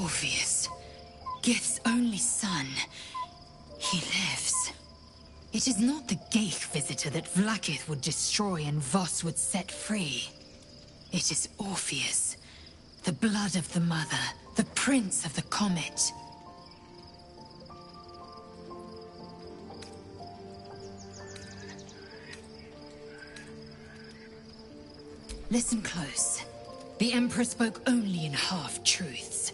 Orpheus, Gith's only son. He lives. It is not the Geich visitor that Vlaakith would destroy and Voss would set free. It is Orpheus, the blood of the mother, the prince of the comet. Listen close. The Emperor spoke only in half-truths.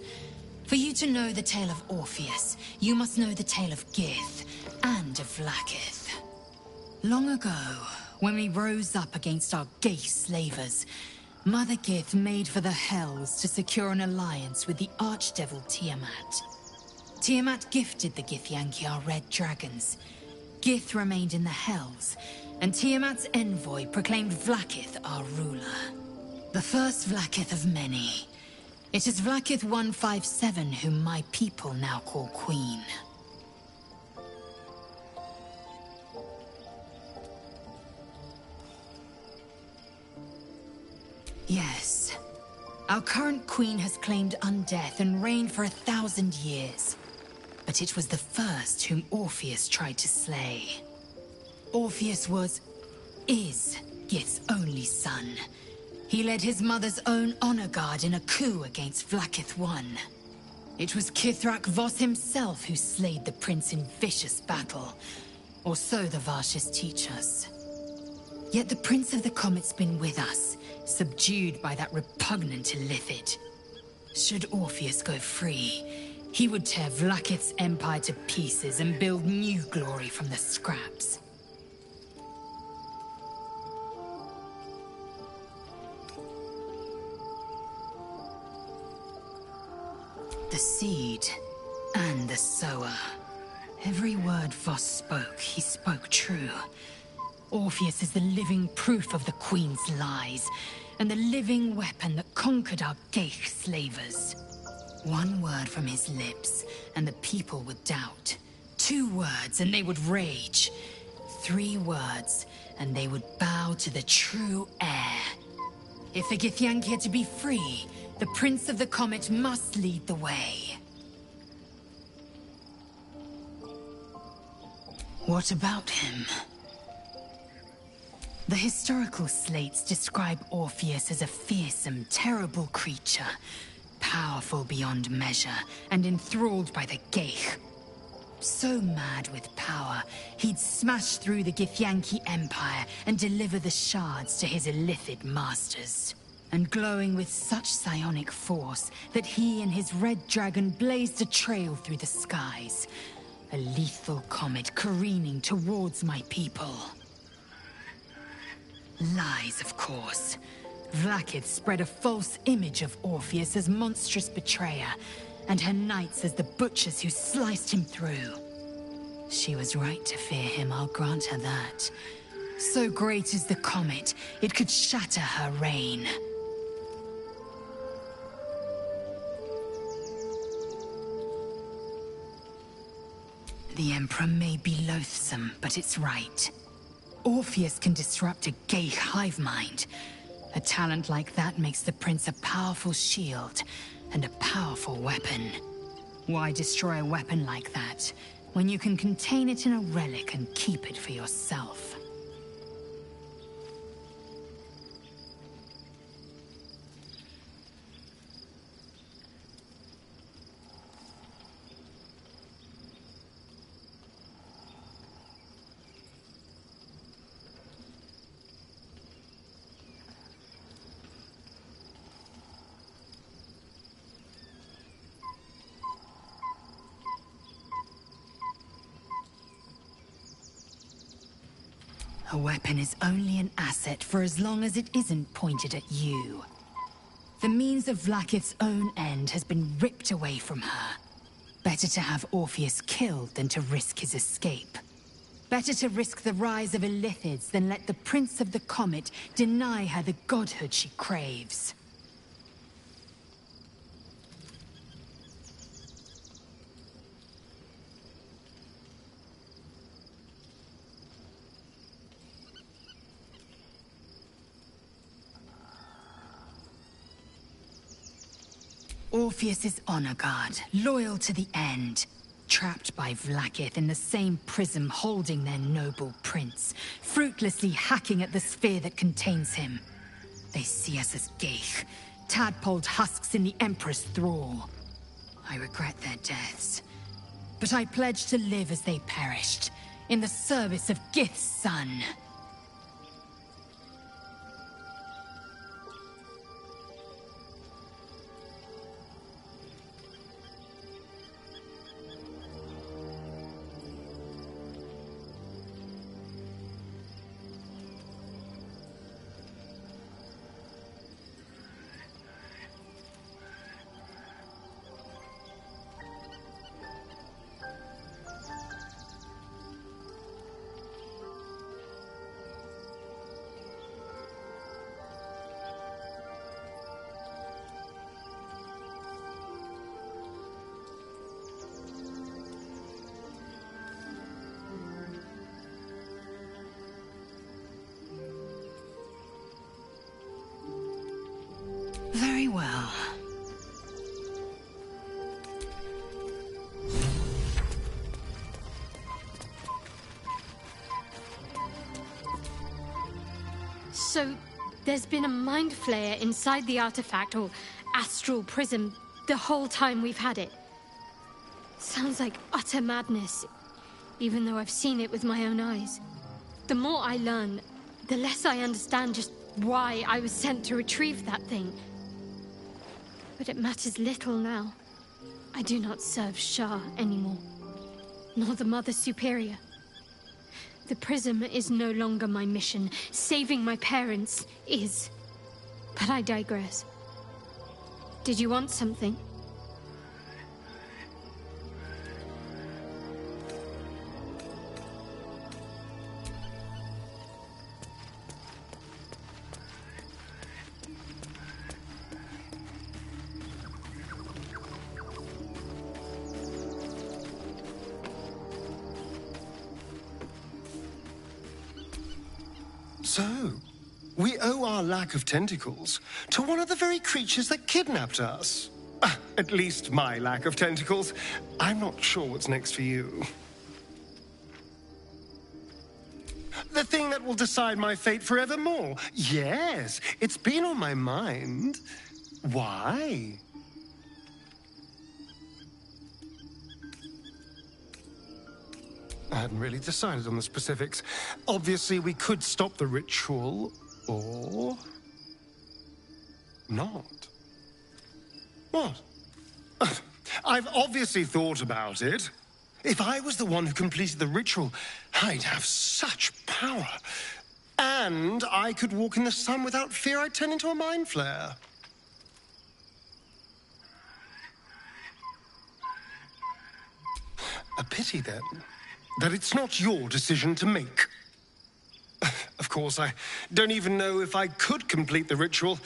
For you to know the tale of Orpheus, you must know the tale of Gith and of Vlaakith. Long ago, when we rose up against our Geich slavers, Mother Gith made for the Hells to secure an alliance with the archdevil Tiamat. Tiamat gifted the Githyanki our red dragons. Gith remained in the Hells, and Tiamat's envoy proclaimed Vlaakith our ruler. The first Vlaakith of many. It is Vlaakith 157 whom my people now call Queen. Yes. Our current queen has claimed undeath and reigned for 1,000 years. But it was the first whom Orpheus tried to slay. Orpheus is Gith's only son. He led his mother's own honor guard in a coup against Vlaakith I. It was Kithrak Voss himself who slayed the prince in vicious battle. Or so the Varshas teach us. Yet the Prince of the Comet's been with us, subdued by that repugnant Illithid. Should Orpheus go free, he would tear Vlaakith's empire to pieces and build new glory from the scraps. The seed and the sower. Every word Voss spoke, he spoke true. Orpheus is the living proof of the Queen's lies, and the living weapon that conquered our Geich slavers. One word from his lips, and the people would doubt. 2 words, and they would rage. 3 words, and they would bow to the true heir. If the Githyanki are to be free, the Prince of the Comet must lead the way. What about him? The historical slates describe Orpheus as a fearsome, terrible creature, powerful beyond measure, and enthralled by the Geich. So mad with power, he'd smash through the Githyanki Empire and deliver the shards to his Illithid masters. And glowing with such psionic force that he and his red dragon blazed a trail through the skies. A lethal comet careening towards my people. Lies, of course. Vlaakith spread a false image of Orpheus as monstrous betrayer, and her knights as the butchers who sliced him through. She was right to fear him, I'll grant her that. So great is the comet, it could shatter her reign. The Emperor may be loathsome, but it's right. Orpheus can disrupt a Geich hive mind. A talent like that makes the prince a powerful shield and a powerful weapon. Why destroy a weapon like that when you can contain it in a relic and keep it for yourself? A weapon is only an asset for as long as it isn't pointed at you. The means of Vlaakith's own end has been ripped away from her. Better to have Orpheus killed than to risk his escape. Better to risk the rise of Illithids than let the Prince of the Comet deny her the godhood she craves. Orpheus is honor guard, loyal to the end. Trapped by Vlaakith in the same prism holding their noble prince, fruitlessly hacking at the sphere that contains him. They see us as Geich, tadpoled husks in the Emperor's thrall. I regret their deaths, but I pledge to live as they perished, in the service of Gith's son. Very well. So, there's been a mind flayer inside the artifact, or astral prism, the whole time we've had it. Sounds like utter madness, even though I've seen it with my own eyes. The more I learn, the less I understand just why I was sent to retrieve that thing. But it matters little now. I do not serve Shah anymore, nor the Mother Superior. The prism is no longer my mission. Saving my parents is. But I digress. Did you want something? So, we owe our lack of tentacles to one of the very creatures that kidnapped us. At least my lack of tentacles. I'm not sure what's next for you. The thing that will decide my fate forevermore. Yes, it's been on my mind. Why? I hadn't really decided on the specifics. Obviously, we could stop the ritual, or not. What? I've obviously thought about it. If I was the one who completed the ritual, I'd have such power. And I could walk in the sun without fear I'd turn into a mind flare. A pity, then, that it's not your decision to make. Of course, I don't even know if I could complete the ritual.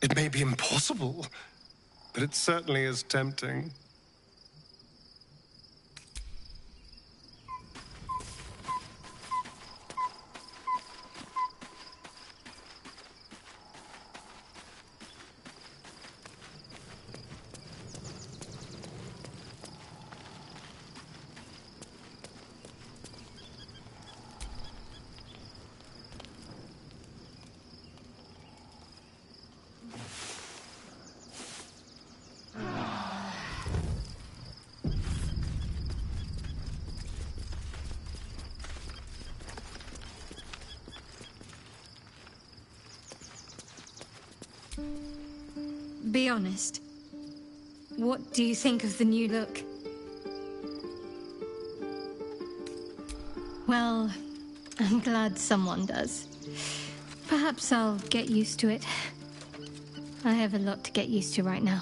It may be impossible, but it certainly is tempting. Be honest. What do you think of the new look? Well, I'm glad someone does. Perhaps I'll get used to it. I have a lot to get used to right now.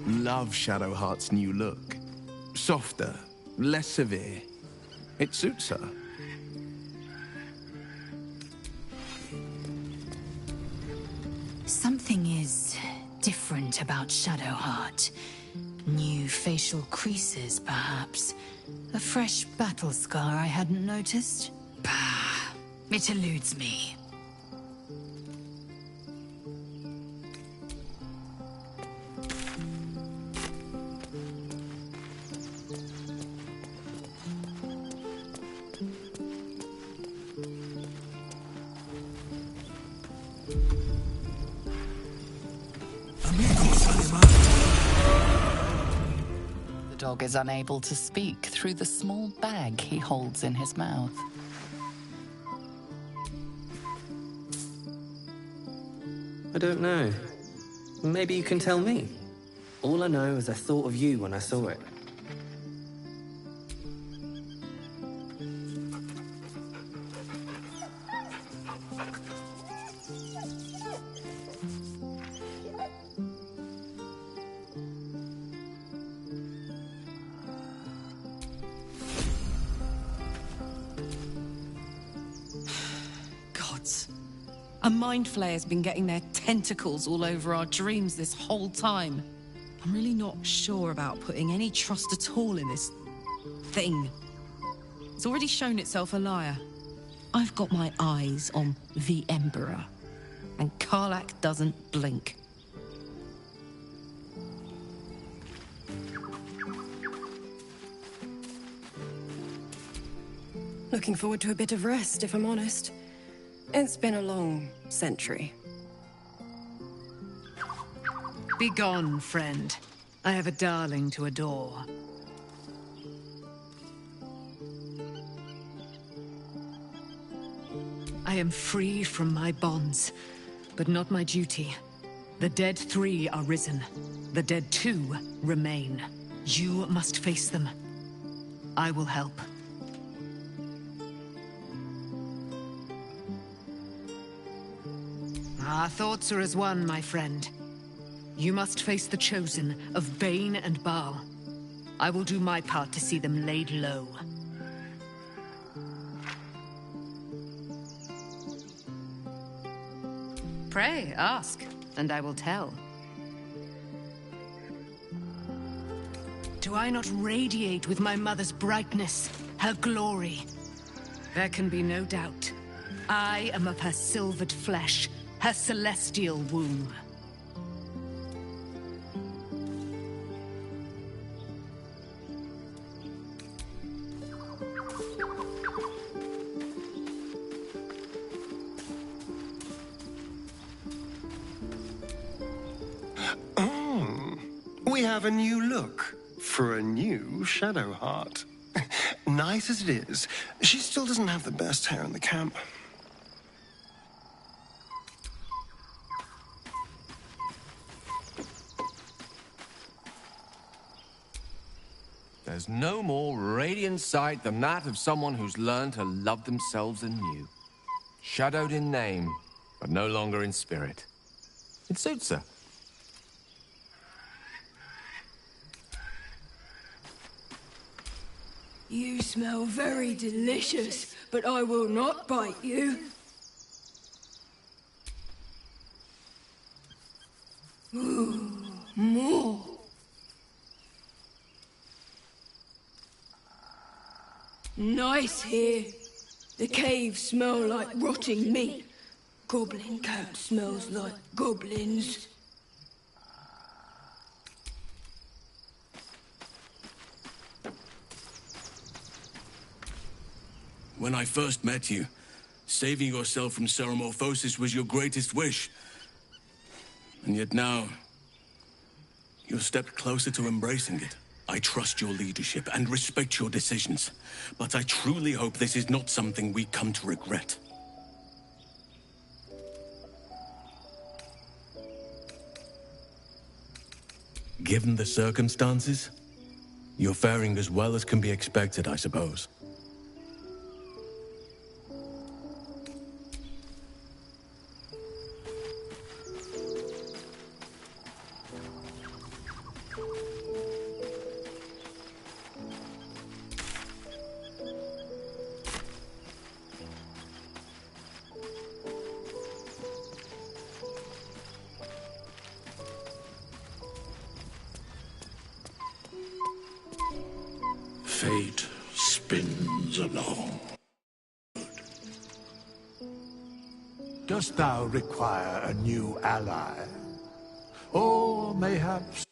Love Shadowheart's new look. Softer, less severe. It suits her. Something is different about Shadowheart. New facial creases, perhaps. A fresh battle scar I hadn't noticed? Bah, it eludes me. The dog is unable to speak through the small bag he holds in his mouth. I don't know. Maybe you can tell me. All I know is I thought of you when I saw it. Gods. A mind flayer's been getting their tentacles all over our dreams this whole time. I'm really not sure about putting any trust at all in this thing. It's already shown itself a liar. I've got my eyes on the Emperor, and Karlach doesn't blink. Looking forward to a bit of rest, if I'm honest. It's been a long century. Be gone, friend. I have a darling to adore. I am free from my bonds, but not my duty. The dead 3 are risen. The dead 2 remain. You must face them. I will help. Our thoughts are as one, my friend. You must face the Chosen of Bane and Baal. I will do my part to see them laid low. Pray, ask, and I will tell. Do I not radiate with my mother's brightness, her glory? There can be no doubt. I am of her silvered flesh, her celestial womb. We have a new look for a new Shadow Heart. Nice as it is, she still doesn't have the best hair in the camp. There's no more radiant sight than that of someone who's learned to love themselves anew. Shadowed in name, but no longer in spirit. It suits her. You smell very delicious, but I will not bite you. Ooh, more. Nice here. The caves smell like rotting meat. Goblin camp smells like goblins. When I first met you, saving yourself from ceremorphosis was your greatest wish. And yet now, you've stepped closer to embracing it. I trust your leadership and respect your decisions, but I truly hope this is not something we come to regret. Given the circumstances, you're faring as well as can be expected, I suppose. fate spins along. Dost thou require a new ally? Or mayhaps